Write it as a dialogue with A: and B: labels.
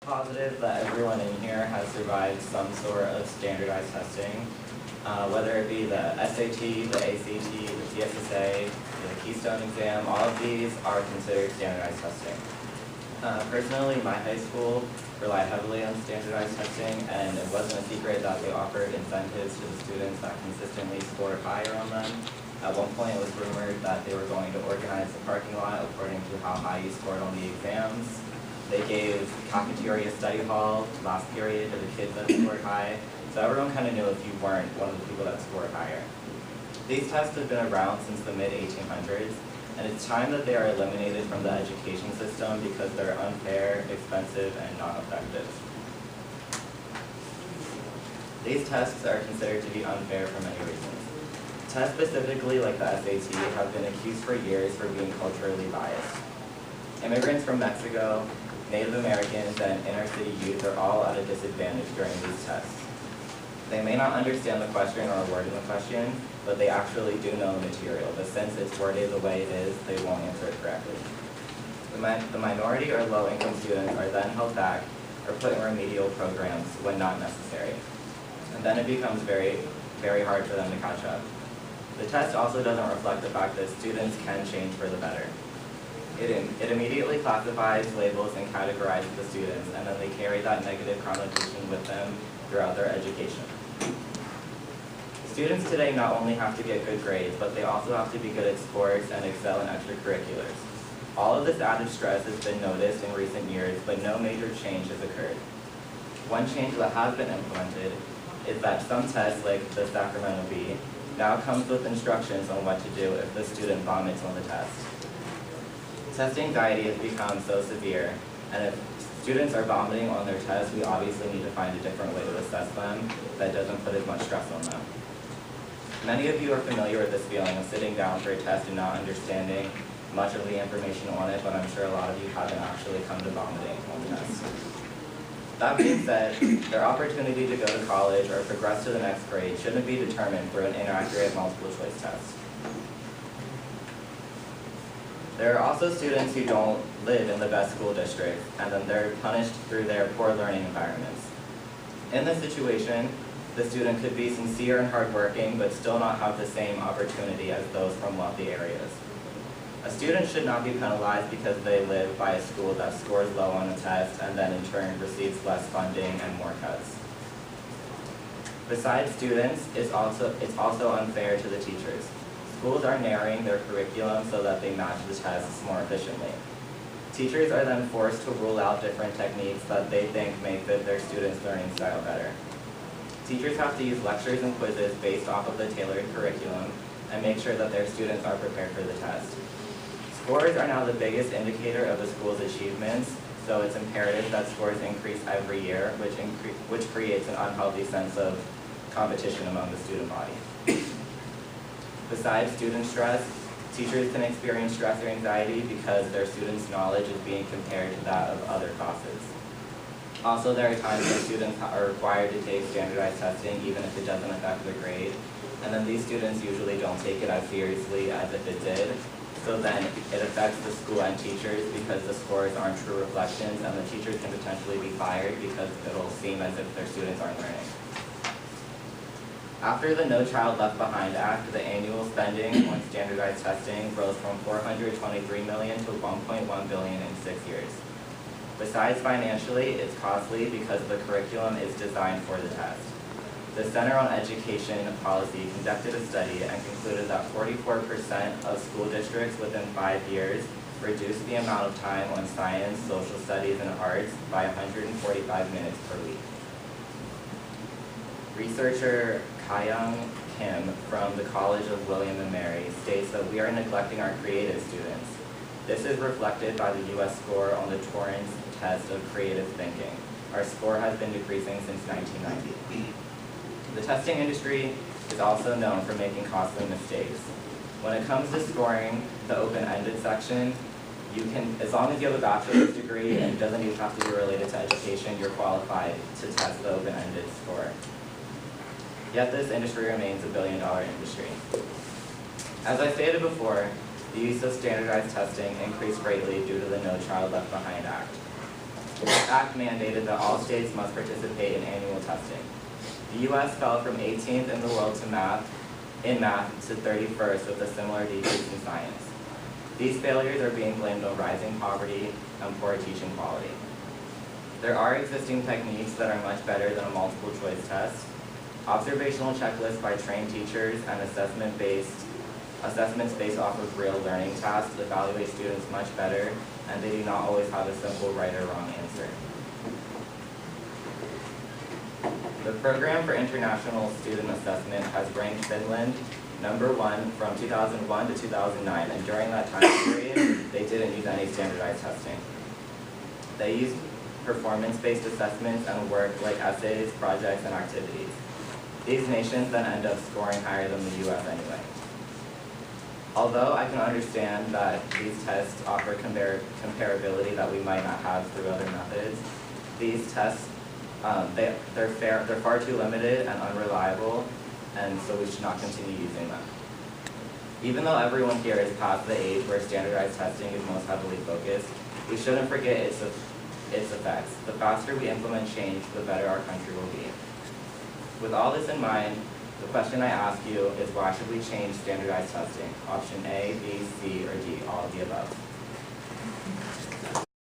A: Positive that everyone in here has survived some sort of standardized testing, whether it be the SAT, the ACT, the TSSA, the Keystone exam. All of these are considered standardized testing. Personally, my high school relied heavily on standardized testing, and it wasn't a secret that they offered incentives to the students that consistently scored higher on them. At one point, it was rumored that they were going to organize the parking lot according to how high you scored on the exams. They gave cafeteria study hall last period to the kids that scored high, so everyone kind of knew if you weren't one of the people that scored higher. These tests have been around since the mid-1800s, and it's time that they are eliminated from the education system because they're unfair, expensive, and not effective. These tests are considered to be unfair for many reasons. Tests specifically like the SAT have been accused for years for being culturally biased. Immigrants from Mexico, Native Americans, and inner-city youth are all at a disadvantage during these tests. They may not understand the question or wording the question, but they actually do know the material, but since it's worded the way it is, they won't answer it correctly. The minority or low-income students are then held back or put in remedial programs when not necessary. And then it becomes very, very hard for them to catch up. The test also doesn't reflect the fact that students can change for the better. It immediately classifies, labels, and categorizes the students, and then they carry that negative connotation with them throughout their education. Students today not only have to get good grades, but they also have to be good at sports and excel in extracurriculars. All of this added stress has been noticed in recent years, but no major change has occurred. One change that has been implemented is that some tests, like the Sacramento Bee, now comes with instructions on what to do if the student vomits on the test. Test anxiety has become so severe, and if students are vomiting on their tests, we obviously need to find a different way to assess them that doesn't put as much stress on them. Many of you are familiar with this feeling of sitting down for a test and not understanding much of the information on it, but I'm sure a lot of you haven't actually come to vomiting on the test. That being said, their opportunity to go to college or progress to the next grade shouldn't be determined through an inaccurate multiple choice test. There are also students who don't live in the best school district, and then they're punished through their poor learning environments. In this situation, the student could be sincere and hardworking, but still not have the same opportunity as those from wealthy areas. A student should not be penalized because they live by a school that scores low on a test and then in turn receives less funding and more cuts. Besides students, it's also unfair to the teachers. Schools are narrowing their curriculum so that they match the tests more efficiently. Teachers are then forced to rule out different techniques that they think may fit their students' learning style better. Teachers have to use lectures and quizzes based off of the tailored curriculum and make sure that their students are prepared for the test. Scores are now the biggest indicator of the school's achievements, so it's imperative that scores increase every year, which creates an unhealthy sense of competition among the student body. Besides student stress, teachers can experience stress or anxiety because their students' knowledge is being compared to that of other classes. Also, there are times when students are required to take standardized testing even if it doesn't affect their grade, and then these students usually don't take it as seriously as if it did. So then it affects the school and teachers because the scores aren't true reflections, and the teachers can potentially be fired because it'll seem as if their students aren't learning. After the No Child Left Behind Act, the annual spending on standardized testing rose from $423 million to $1.1 billion in 6 years. Besides financially, it's costly because the curriculum is designed for the test. The Center on Education Policy conducted a study and concluded that 44% of school districts within 5 years reduced the amount of time on science, social studies, and arts by 145 minutes per week. Researcher Kyung Kim from the College of William and Mary states that we are neglecting our creative students. This is reflected by the U.S. score on the Torrance test of creative thinking. Our score has been decreasing since 1990. The testing industry is also known for making costly mistakes. When it comes to scoring the open-ended section, you can, as long as you have a bachelor's degree and it doesn't even have to be related to education, you're qualified to test the open-ended score. Yet this industry remains a billion-dollar industry. As I stated before, the use of standardized testing increased greatly due to the No Child Left Behind Act. This act mandated that all states must participate in annual testing. The U.S. fell from 18th in the world to math to 31st with a similar decrease in science. These failures are being blamed on rising poverty and poor teaching quality. There are existing techniques that are much better than a multiple choice test. Observational checklists by trained teachers and assessments based off of real learning tasks evaluate students much better, and they do not always have a simple right or wrong answer. The Program for International Student Assessment has ranked Finland #1 from 2001 to 2009, and during that time period, they didn't use any standardized testing. They used performance-based assessments and work like essays, projects, and activities. These nations then end up scoring higher than the U.S. anyway. Although I can understand that these tests offer comparability that we might not have through other methods, these tests, they're far too limited and unreliable, and so we should not continue using them. Even though everyone here is past the age where standardized testing is most heavily focused, we shouldn't forget its effects. The faster we implement change, the better our country will be. With all this in mind, the question I ask you is, why should we change standardized testing? Option A, B, C, or D, all of the above.